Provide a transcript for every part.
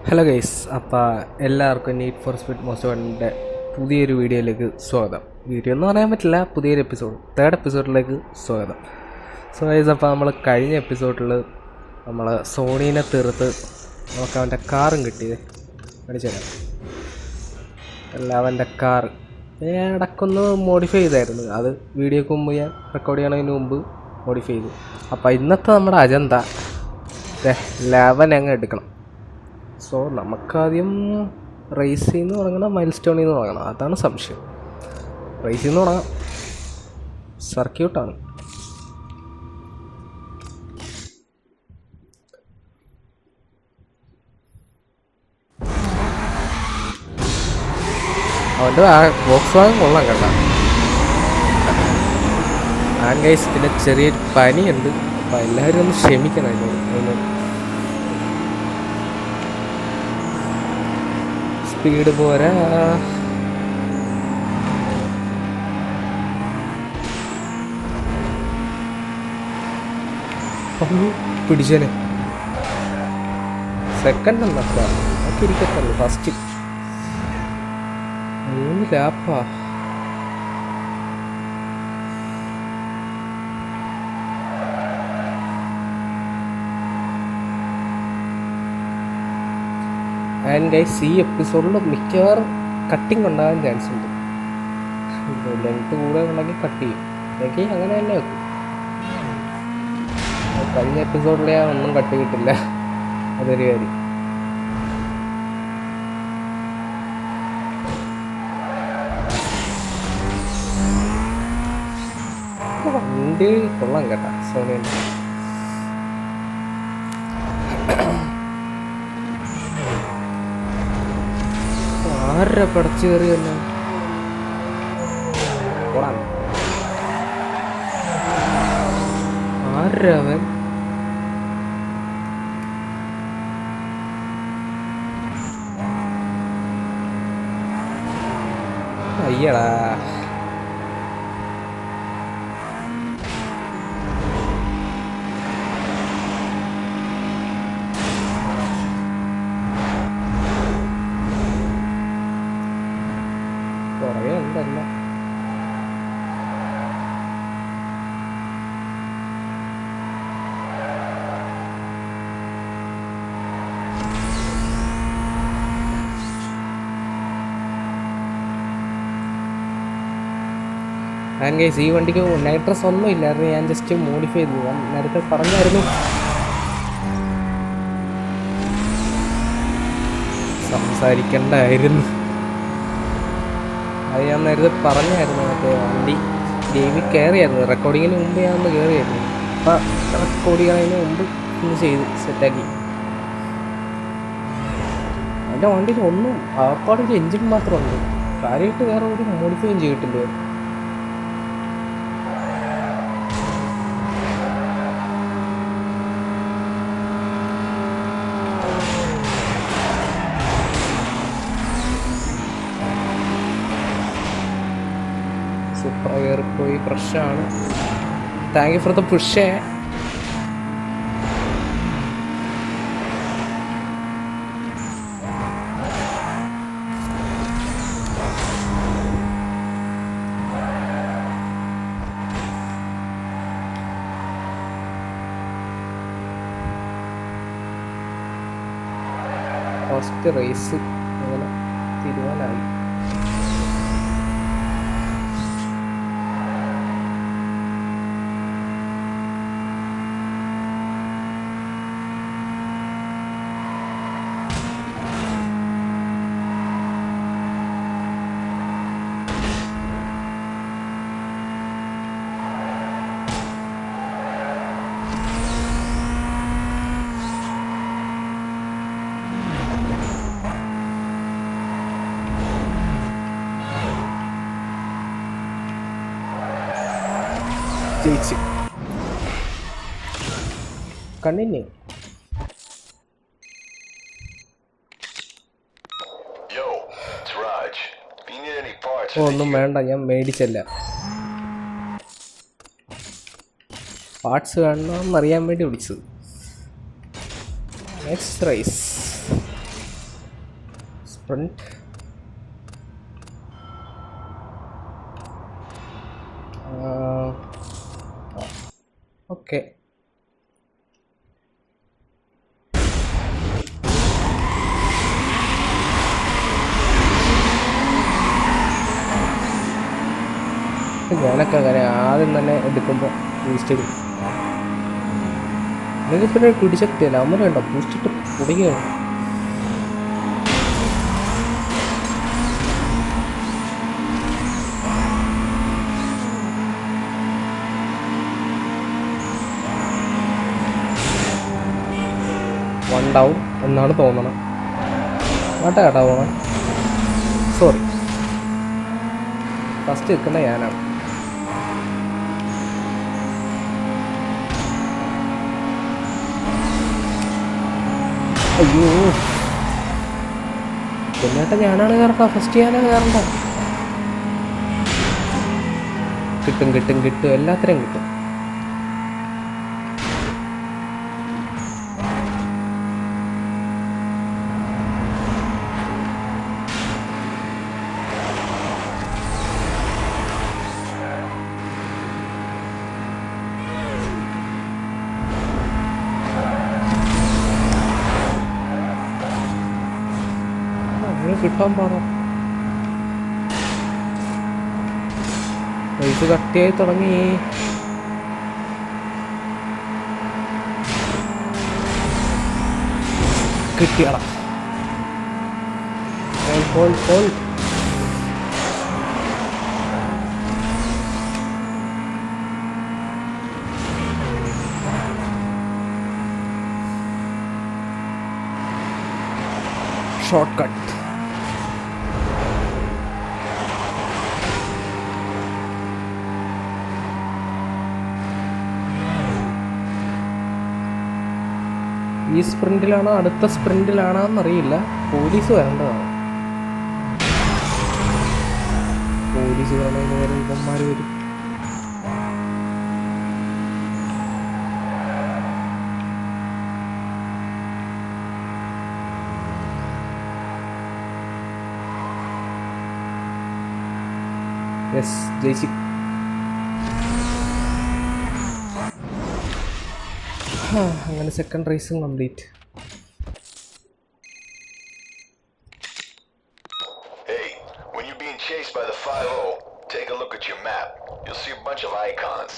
Hello guys, അപ്പോൾ എല്ലാവർക്കും need for speed most വാണ്ടഡിൻ്റെ പുതിയൊരു വീഡിയോയിലേക്ക് സ്വാഗതം. വീഡിയോ എന്ന് പറയാൻ പറ്റില്ല, പുതിയൊരു എപ്പിസോഡ്, 3rd എപ്പിസോഡിലേക്ക് സ്വാഗതം. സോ ഗൈസ്, അപ്പോൾ നമ്മൾ കഴിഞ്ഞ എപ്പിസോഡിൽ നമ്മൾ സോണീനെ തീർത്ത് നമുക്ക് അവൻ്റെ കാറും കിട്ടിയത് കാണിച്ചുതരാം. അല്ല, അവൻ്റെ കാറ് ഇടയ്ക്കൊന്ന് മോഡിഫൈ ചെയ്തായിരുന്നു. അത് വീഡിയോക്ക് മുമ്പ് ഞാൻ റെക്കോർഡ് ചെയ്യണതിന് മുമ്പ് മോഡിഫൈ ചെയ്തു. അപ്പോൾ ഇന്നത്തെ നമ്മുടെ അജണ്ട 11 അങ്ങ് എടുക്കണം. സോ നമുക്കാദ്യം റേസിൽ നിന്ന് തുടങ്ങണം, മൈൽ സ്റ്റോണിൽ നിന്ന് തുടങ്ങണം, അതാണ് സംശയം. റേസിൽ നിന്ന് തുടങ്ങാം, സർക്യൂട്ടാണ്. അവൻ്റെ ബോക്സ് വാങ്ങാൻ കൊള്ളാം കേട്ടോ. ഗൈസ്, പിന്നെ ചെറിയൊരു പനിയുണ്ട്, അപ്പോൾ എല്ലാവരും ഒന്ന് ക്ഷമിക്കണം അതിനോട്. സ്പീഡ് പോരാ. പിടിച്ചേനെ സെക്കൻഡ് എന്നൊക്കെ ഇരിക്കത്തുള്ളൂ. ഫസ്റ്റ് 3 ലാപ്പാ. ആൻഡ് ഗൈസ്, ഈ എപ്പിസോഡിൽ മിക്കവാറും കട്ടിങ് ഉണ്ടാകാൻ ചാൻസ് ഉണ്ട്. ലെങ്ത്ത് കൂടെ ഉണ്ടെങ്കിൽ കട്ട് ചെയ്യും, അല്ലെങ്കിൽ അങ്ങനെ തന്നെ വെക്കും. കഴിഞ്ഞ എപ്പിസോഡിൽ ഞാൻ ഒന്നും കട്ട് കിട്ടില്ല, അതൊരു കാര്യം. വണ്ടി കൊള്ളാം കേട്ടാ, സോണിയുടെ. ആരുടെ പടച്ചു കയറി തന്നെ ആരവൻ? അയ്യടാ, കുറേ ഉണ്ടല്ല. ആൻഡ് ഗൈസ്, ഈ വണ്ടിക്ക് നൈട്രസ് ഒന്നും ഇല്ലായിരുന്നു, ഞാൻ ജസ്റ്റ് മോഡിഫൈ ചെയ്തു. ഞാൻ നേരത്തെ പറഞ്ഞായിരുന്നു സംസാരിക്കണ്ടായിരുന്നു, അത് ഞാൻ നേരത്തെ പറഞ്ഞായിരുന്നു. മറ്റേ വണ്ടി ഗെയിമിൽ കയറിയായിരുന്നു, റെക്കോർഡിങ്ങിന് മുമ്പ് ഞാൻ ഒന്ന് കയറിയായിരുന്നു. അപ്പം റെക്കോർഡ് ചെയ്യുന്നതിന് മുമ്പ് ഒന്ന് ചെയ്ത് സെറ്റാക്കി. എൻ്റെ വണ്ടിയിൽ ഒന്നും ആപ്പാടൊരു എൻജിൻ മാത്രമുണ്ട്, കാര്യമായിട്ട് വേറെ ഒരു മോഡിഫൈയും ചെയ്തിട്ടില്ല. സൂപ്പർ കയറിപ്പോയി, പ്രശ്നമാണ്. Thank you for the push. First race അങ്ങനെ തീരുമാനമായി. ജയിച്ച് കണ്ണിന് ഒന്നും വേണ്ട, ഞാൻ മേടിച്ചല്ല. പാർട്സ് കാണണമെന്നറിയാൻ വേണ്ടി വിളിച്ചത്. Next raise sprint. ഓക്കെ, ഞാനൊക്കെ അങ്ങനെ ആദ്യം തന്നെ എടുക്കുമ്പോൾ ബൂസ്റ്റ് ഇടും. നിങ്ങൾക്ക് പിന്നെ പിടിച്ചെത്തിയല്ല അമ്മ വേണ്ട ബൂസ്റ്റിട്ട് പൊടിക്കുകയാണ്. ഉണ്ടാവും എന്നാണ് തോന്നണം. കേട്ടാ പോണേ. സോറി, ഫസ്റ്റ് നിൽക്കുന്ന ഞാനാണ്. അയ്യോ, പിന്നേട്ട ഞാനാണ് കയറണ്ട, ഫസ്റ്റ് ഞാനാണ് കയറണ്ട. കിട്ടും കിട്ടും കിട്ടും, എല്ലാത്തിനും കിട്ടും. കിട്ടാൻ പാടാ. ഇത് കട്ടിയായി തുടങ്ങി. കിട്ടിയടാ. Short cut. ഈ സ്പ്രിൻറ്റിലാണോ അടുത്ത സ്പ്രിൻറ്റിലാണോ എന്നറിയില്ല. പോലീസ് വരേണ്ടതാണ്. പോലീസ് വരണമെന്ന് വരെ ഇവന്മാർ വരും. യെസ്, ജയിച്ചു. അങ്ങനെ സെക്കൻഡ് റേസും complete. Hey, when you're being chased by the 5-0, take a look at your map. You'll see a bunch of icons.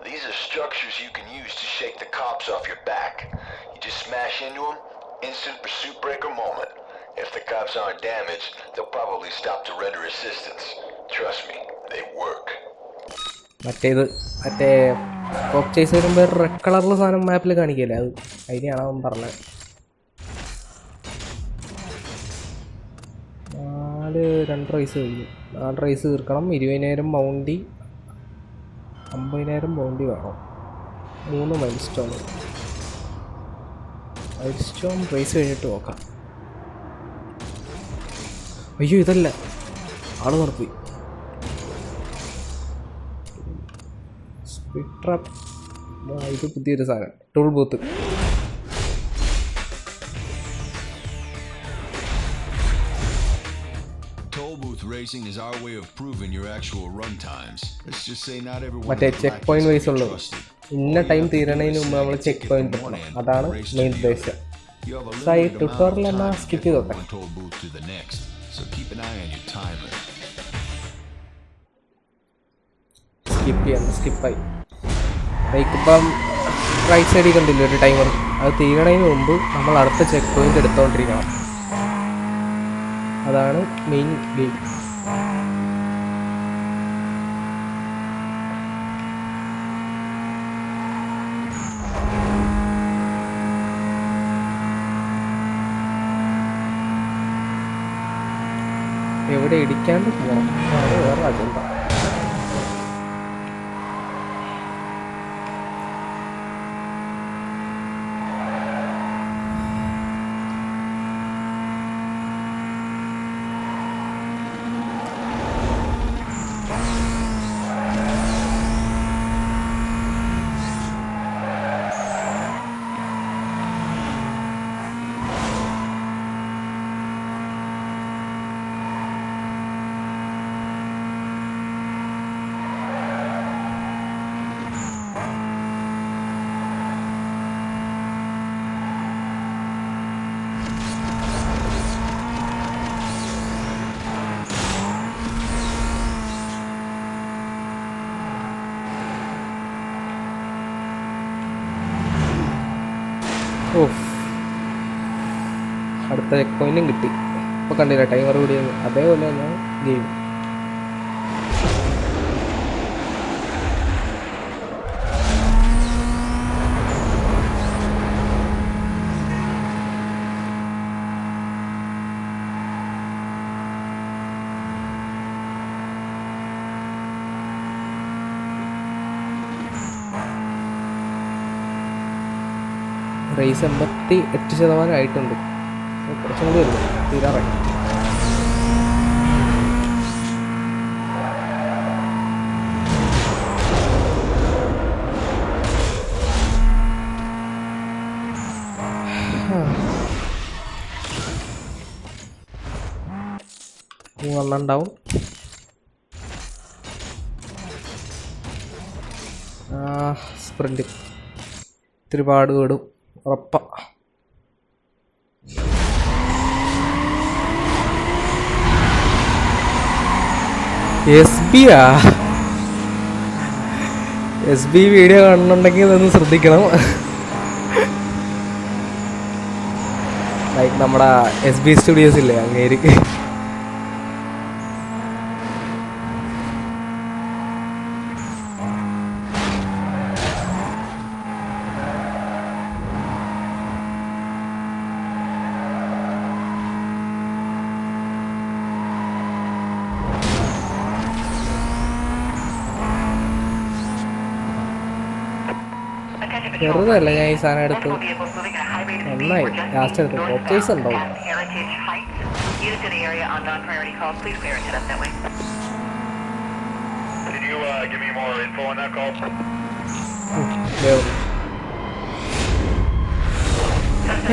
These are structures you can use to shake the cops off your back. You just smash into them, instant pursuit breaker moment. If the cops aren't damaged, they'll probably stop to render assistance. Trust me, they work. മറ്റേ കോപ്പ് chase വരുമ്പോൾ red കളറിലെ സാധനം മാപ്പിൽ കാണിക്കില്ല, അത് അതിനെയാണ് അവൻ പറഞ്ഞത്. 2 റേസ് കഴിഞ്ഞു. 4 റേസ് തീർക്കണം. 20,000 ബൗണ്ടി, 50,000 ബൗണ്ടി വേണം. 3 മൈൽ സ്റ്റോൺ റേസ് കഴിഞ്ഞിട്ട് നോക്കാം. അയ്യോ, ഇതല്ല, ആള് നടത്തി. ഇത് പുതിയൊരു സാധനം, ടൂൾ ബൂത്ത്. മറ്റേ ചെക്ക് പോയിന്റ് വൈസ് ഉള്ളത്. ഇന്ന ടൈം തീരണതിന് മുമ്പ് നമ്മൾ ചെക്ക് പോയിന്റ് എത്തണം, അതാണ് മെയിൻ ഉദ്ദേശം. ഈ ട്യൂട്ടോറിയൽ എന്നാ സ്കിപ്പ് ചെയ്തോട്ടെ. സ്കിപ്പായി. ഇപ്പം റൈറ്റ് സൈഡിൽ കണ്ടില്ല ഒരു ടൈമർ, അത് തീരണതിന് മുമ്പ് നമ്മൾ അടുത്ത ചെക്ക് പോയിന്റ് എടുത്തോണ്ടിരിക്കണം. അതാണ് മെയിൻ ഗെയിം. എവിടെ ഇടിക്കാണ്ട് പോകണം, അതാണ് വേറെ അജണ്ട. ഓഫ്, അടുത്ത ചെക്ക് പോയിന്റും കിട്ടി. ഇപ്പോൾ കണ്ടില്ല ടൈമർ കൂടിയത്, അതേപോലെ തന്നെ ഗെയിം. റേസ് 88% ആയിട്ടുണ്ട്. കുറച്ചും കൂടി വരുന്നു, തീരാറായി. വന്നുണ്ടാവും. സ്പ്രിന്റ് ഇത്തിരി പാട് വിടും ഉറപ്പ. എസ് ബി വീഡിയോ കാണുന്നുണ്ടെങ്കിൽ ഇതൊന്ന് ശ്രദ്ധിക്കണം. ലൈക്ക് നമ്മുടെ SB സ്റ്റുഡിയോസ് ഇല്ലേ, അങ്ങേർക്ക്. വെറുതെ അല്ല ഞാൻ ഈ സാധനം എടുത്ത്. നന്നായി ലാസ്റ്റ് എടുത്ത് കോപ്പേഴ്സ് ഉണ്ടാവും.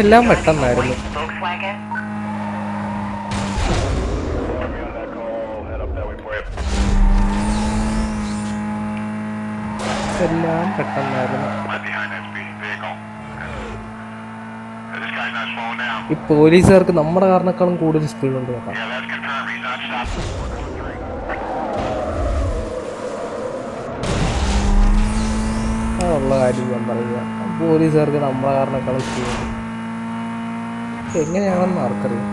എല്ലാം പെട്ടെന്നായിരുന്നു. എല്ലാം പെട്ടെന്നായിരുന്നു. ഈ പോലീസുകാർക്ക് നമ്മുടെ കാരണക്കാളും കൂടുതൽ സ്പീഡുണ്ട് കേട്ടോ. അതുള്ള കാര്യം ഞാൻ പറയുക, പോലീസുകാർക്ക് നമ്മുടെ കാരണക്കാളും സ്പീഡുണ്ട്. എങ്ങനെയാണെന്ന് ആർക്കറിയാം.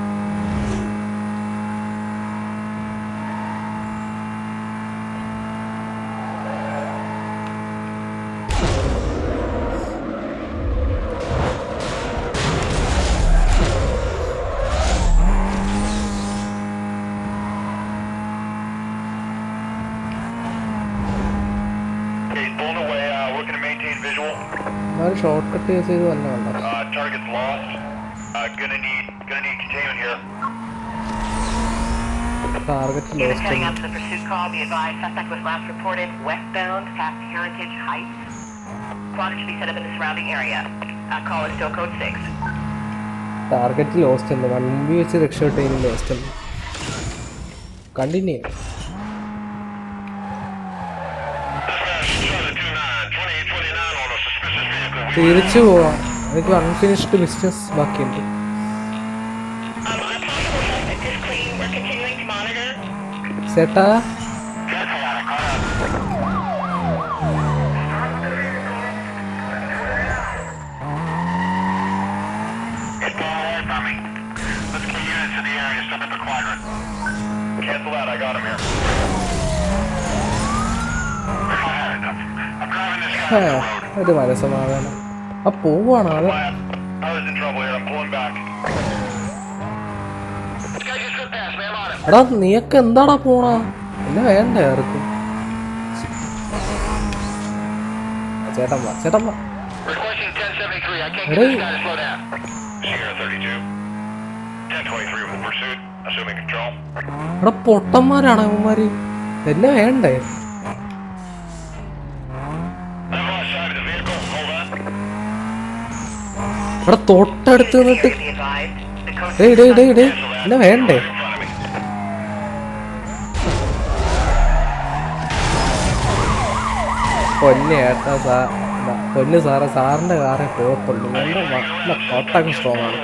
എന്നാലും ഷോർട്ട് കട്ട് യൂസ് ചെയ്ത് തന്നെ വേണ്ട. Target lost. ടാർഗറ്റ് ലോസ്റ്റ് ഉണ്ട്. മുമ്പ് വെച്ച് രക്ഷപ്പെട്ടതിന് ലോസ്റ്റ് ഉണ്ട്. കണ്ടിന്യൂ. തിരിച്ചു പോവാം. എനിക്ക് അൺഫിനിഷ്ഡ് ബിസിനസ് ബാക്കിയുണ്ട്. ചേട്ടാ ഒരു മനസ്സമാധാനം. ആ പോവാണ് അത്. എടാ നീയൊക്കെ എന്താടാ പോണ? എന്നെ വേണ്ടേ ആർക്കും. ചേട്ടമ്മ ചേട്ടമ്മ എടാ പൊട്ടന്മാരാണ് അവന്മാര്. എന്നെ വേണ്ടേ? ഇവിടെ തൊട്ടടുത്ത് നിന്നിട്ട് എന്നെ വേണ്ടേ? പൊന്നേട്ടാ പൊന്ന് സാറേ, സാറിന്റെ കാറേ പോകത്തുള്ളൂ. എന്റെ മക്കളെ കോട്ടൊക്കെ സ്ട്രോങ് ആണ്.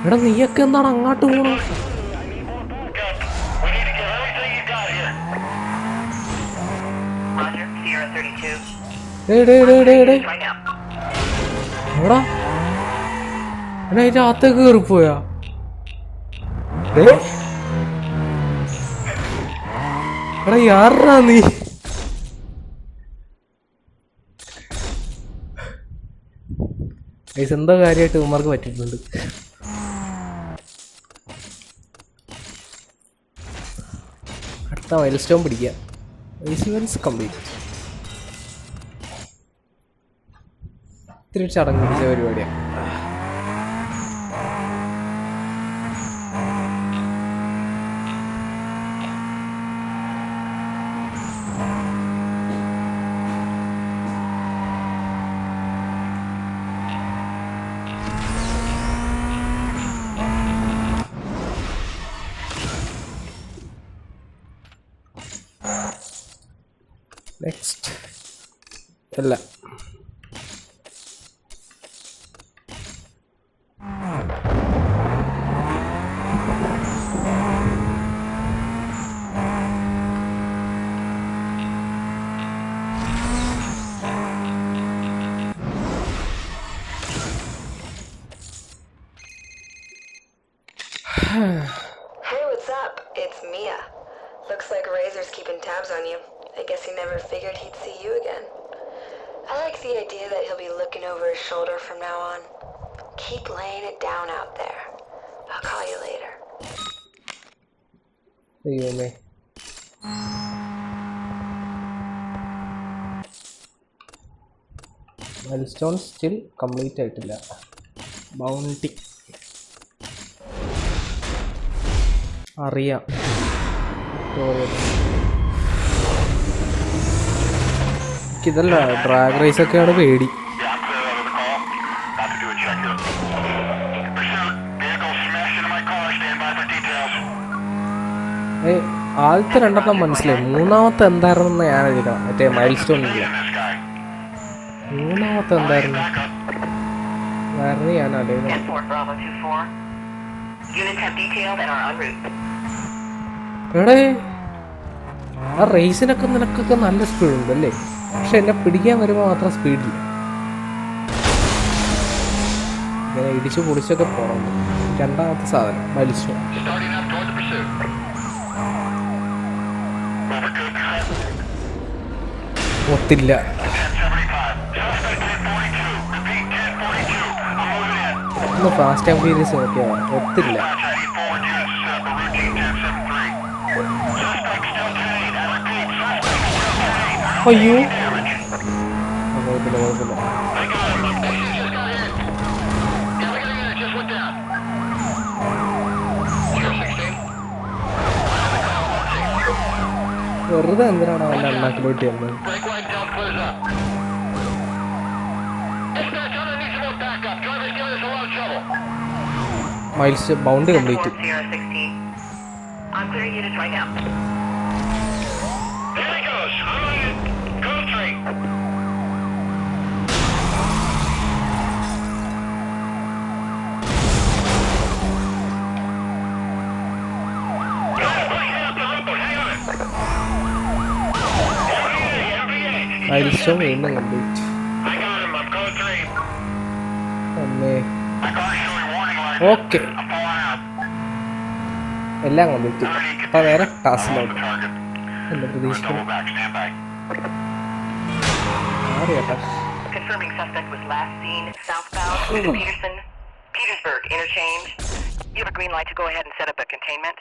എടാ നീയൊക്കെ എന്താണ് അങ്ങോട്ട് പോകണം? എടാ അതിന്റെ അകത്തേക്ക് കയറിപ്പോയാ? എടാ യാറാ നീ? എന്തോ കാര്യമായിട്ട് ഇവന്മാർക്ക് പറ്റിയിട്ടുണ്ട്. അടുത്ത മൈൽ സ്റ്റോൺ പിടിക്കാം. കംപ്ലീറ്റ്. ഇത്തിരി ചടങ്ങ് പിടിച്ച പരിപാടിയാണ്. നെക്സ്റ്റ് അല്ല Hey, what's up? It's Mia. Looks like Razor's keeping tabs on you. I guess he never figured he'd see you again. I like the idea that he'll be looking over his shoulder from now on. Keep laying it down out there. I'll call you later. ദൈവമേ. Milestone still complete ആയിട്ടില്ല. Bounty അറിയാം. എനിക്കിതല്ല, drag raise ഒക്കെയാണ് പേടി. ആദ്യത്തെ രണ്ടെണ്ണം മനസ്സിലായി. മൂന്നാമത്തെ എന്തായിരുന്നു ഞാൻ എഴുതാം. മറ്റേ മൈൽ സ്റ്റോൺ ഇല്ല. മൂന്നാമത്തെ എന്തായിരുന്നു വേറെ ഞാൻ അറിയുന്നു. എടേ ആ റേസിനൊക്കെ നിനക്കൊക്കെ നല്ല സ്പീഡുണ്ട് അല്ലേ? പക്ഷെ എന്നെ പിടിക്കാൻ വരുമ്പോൾ മാത്രം സ്പീഡില്ല. ഇങ്ങനെ ഇടിച്ചു പൊളിച്ചൊക്കെ പോകണം. രണ്ടാമത്തെ സാധനം വലിച്ചു ഒത്തില്ല. ഒന്ന് ഫാസ്റ്റ് ആൻഡ് ഫ്യൂരിയസ് നോക്കിയാ ഒത്തില്ല. അയ്യോ കുഴപ്പമില്ല കുഴപ്പമില്ല. വെറുതെ എന്തിനാണ് അവൻ്റെ അണ്ണാക്കിലോട്ട് ചെയ്യുന്നത്? Miles bound complete. മൈൽസ്റ്റോൺ വീണ്ടും കംപ്ലീറ്റ്. ഓക്കെ എല്ലാം കംപ്ലീറ്റ്. അപ്പം വേറെ ടാസ്കിലോട്ട് എന്താ പ്രതീക്ഷിക്കുന്നു? അറിയാട്ടാ. Petersburg interchange. You have a green light to go ahead and set up a containment.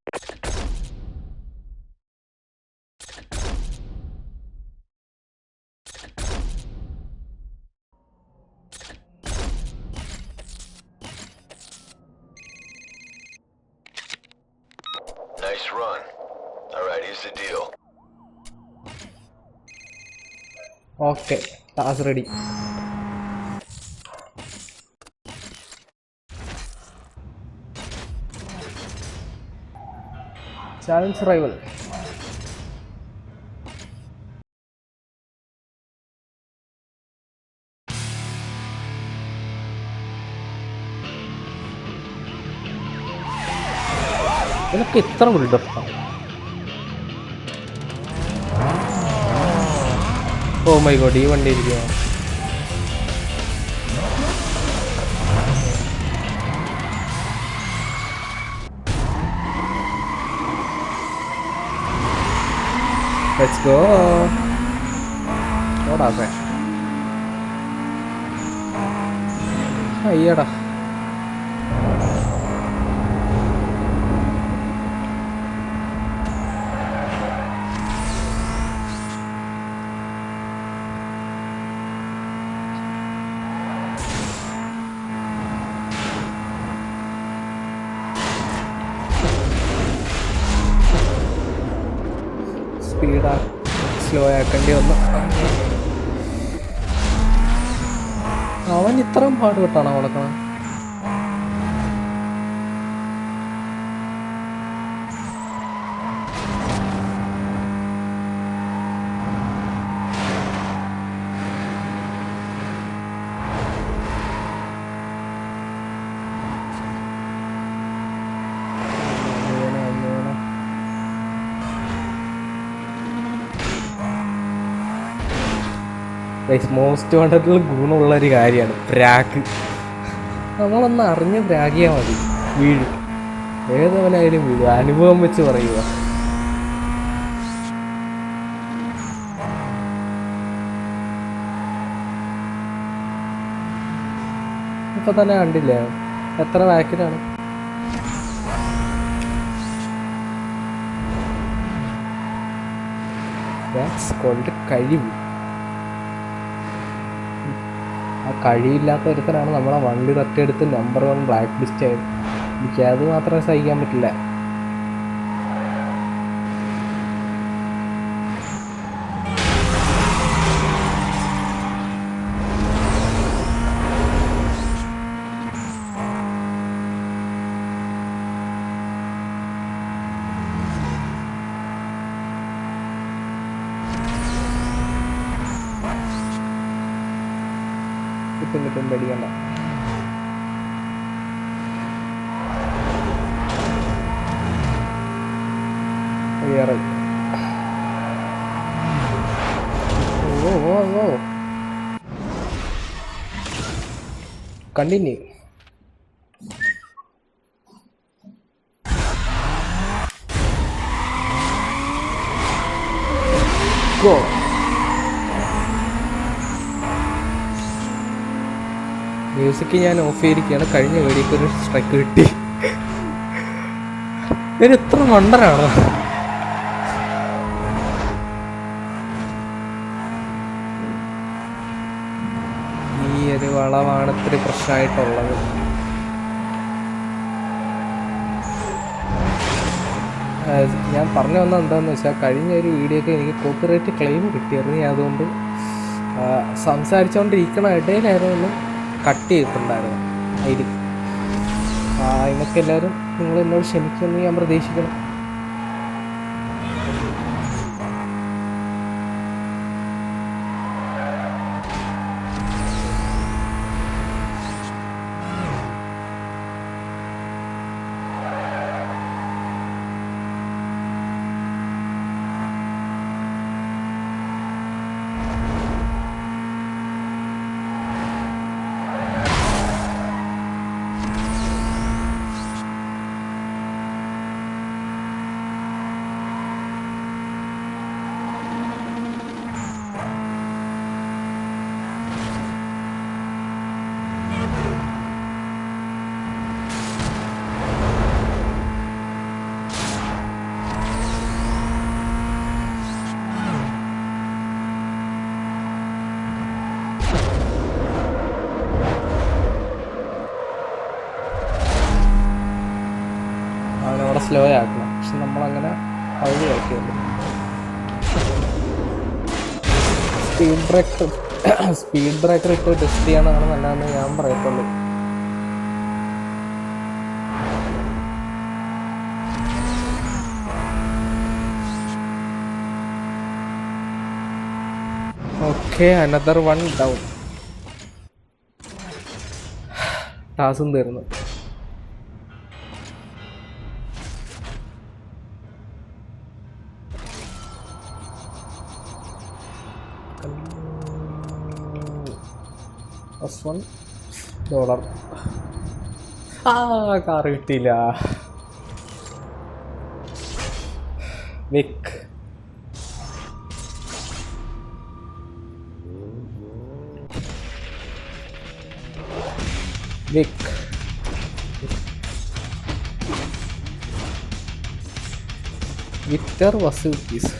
Nice run. All right, here's the deal. Okay, task ready. Challenge rival. ഇതൊക്കെ എത്ര ബിൽഡപ്പാണ്? Oh my God, ഈ വണ്ടി ഇരിക്കുക. Let's go. ഓടാതെ അയ്യടാ. Slow ആക്കേണ്ടി വന്നു. അവൻ ഇത്രയും പാടുപെട്ടാണോ വളക്കണം? Most വാണ്ടഡിൽ ഗുണമുള്ളൊരു കാര്യമാണ് പ്രാഗ്. നമ്മളൊന്ന് അറിഞ്ഞ് പ്രാഗിയാൽ മതി, വീഴും. ഏതവനായാലും വീഴും. അനുഭവം വെച്ച് പറയുക. ഇപ്പൊ തന്നെ കണ്ടില്ലേ എത്ര ബാക്കിലാണ്. കഴിവ്. ആ കഴിവില്ലാത്ത ഒരുത്തനാണ് നമ്മളെ വണ്ടി തട്ടിയെടുത്ത് നമ്പർ 1 ബ്ലാക്ക് ലിസ്റ്റ് ആയത്. എനിക്കത് മാത്രമേ സഹിക്കാൻ പറ്റില്ല. കിട്ടും പേടിക്കണ്ട. കണ്ടിന്യൂ. ഗോ. മ്യൂസിക് ഞാൻ ഓഫ് ചെയ്തിരിക്കുകയാണ്. കഴിഞ്ഞ വീഡിയോക്ക് ഒരു സ്ട്രൈക്ക് കിട്ടി. ഞാൻ എത്ര മണ്ടനാണ്. ഈ ഒരു വളവാണ് ഇത്തിരി പ്രശ്നമായിട്ടുള്ളത്. ഞാൻ പറഞ്ഞു വന്നത് എന്താണെന്ന് വെച്ചാൽ കഴിഞ്ഞ ഒരു വീഡിയോക്ക് എനിക്ക് കോപ്പിറൈറ്റ് ക്ലെയിം കിട്ടിയായിരുന്നു. ഞാൻ അതുകൊണ്ട് സംസാരിച്ചുകൊണ്ടിരിക്കണ ഇടയിലായിരുന്നു കട്ട് ചെയ്തിട്ടുണ്ടായിരുന്നു. അതിനൊക്കെ എല്ലാവരും നിങ്ങൾ എന്നോട് ക്ഷമിക്കുമെന്ന് ഞാൻ പ്രതീക്ഷിക്കണം. സ്ലോ ആക്കണം. പക്ഷെ നമ്മളങ്ങനെ പകുതി ആക്കിയുള്ളൂ. സ്പീഡ് ബ്രേക്കർ ഇട്ട് ടെസ്റ്റ് ചെയ്യാനാണ് നല്ലതെന്ന് ഞാൻ പറയത്തുള്ളൂ. Okay, another 1 down. ടാസ്കും തീർന്നു. $1 കാറ് കിട്ടിയില്ല. വിക്ക് വിക് വിക്ടർ വസൂക്കീസ്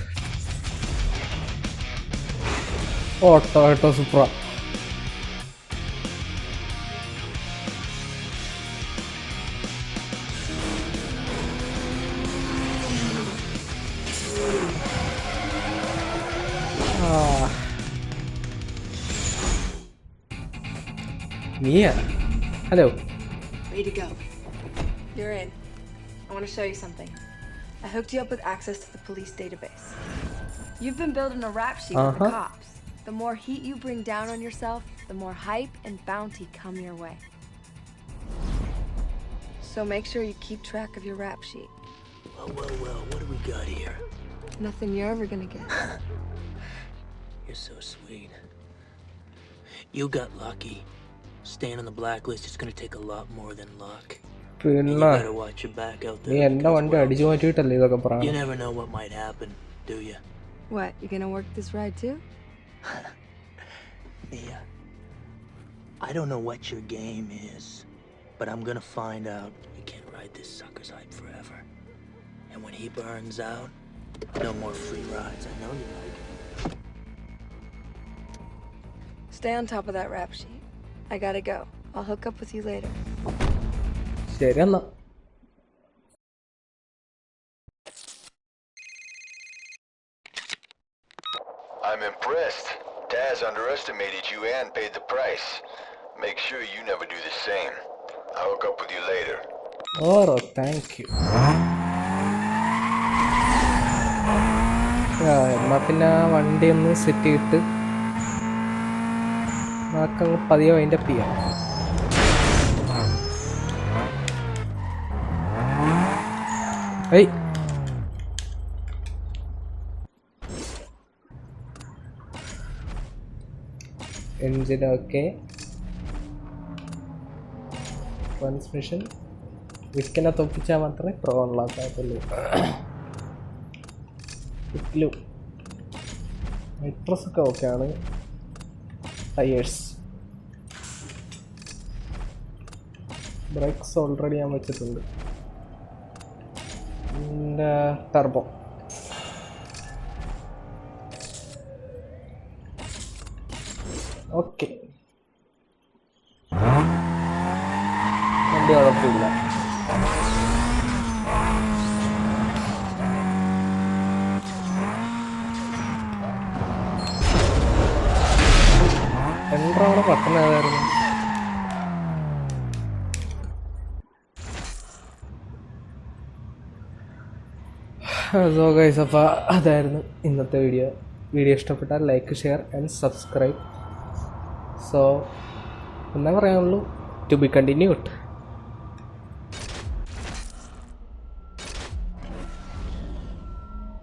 auto supra Mia, hello. Way to go. You're in. I want to show you something. I hooked you up with access to the police database. You've been building a rap sheet with the cops. The more heat you bring down on yourself, the more hype and bounty come your way. So make sure you keep track of your rap sheet. Well, what do we got here? Nothing you're ever gonna get. You're so sweet. You got lucky. Staying on the blacklist is gonna take a lot more than luck. And you better watch your back out there. You never know what might happen, do you? What, you gonna work this ride too? Mia, I don't know what your game is, but I'm gonna find out. You can't ride this sucker's hype forever. And when he burns out, no more free rides. I know you like it. Stay on top of that rap sheet. I gotta go. I'll hook up with you later. ശരി എന്നാ. I'm impressed. Taz underestimated you and paid the price. Make sure you never do the same. I'll hook up with you later. ഓറോ thank you. എന്നാൽ പിന്നെ ആ വണ്ടി ഒന്ന് set ചെയ്തിട്ട് നമുക്കങ്ങ് പതിയെ അതിൻ്റെ ചെയ്യാം. ഏയ് എൻജിൻ ഓക്കെ, ട്രാൻസ്മിഷൻ വിക്കിനെ തൊപ്പിച്ചാൽ മാത്രമേ പ്രോ അൺലോക്കാകത്തുള്ളൂ. വിക്കിലും മെട്രസൊക്കെ ഓക്കെയാണ്. ടയേഴ്സ്, ബ്രേക്സ് ഓൾറെഡി ഞാൻ വെച്ചിട്ടുണ്ട്. പിന്നെ ടർബോ ഓക്കെ, വണ്ടി കുഴപ്പമില്ല. എൻട്രാണ് പട്ടണം ഏതായിരുന്നു? സോ ഗൈസ്, അപ്പോൾ അതായിരുന്നു ഇന്നത്തെ വീഡിയോ. വീഡിയോ ഇഷ്ടപ്പെട്ടാൽ like, share and subscribe. So എന്നാ പറയാനുള്ളൂ, ടു ബി കണ്ടിന്യൂഡ്.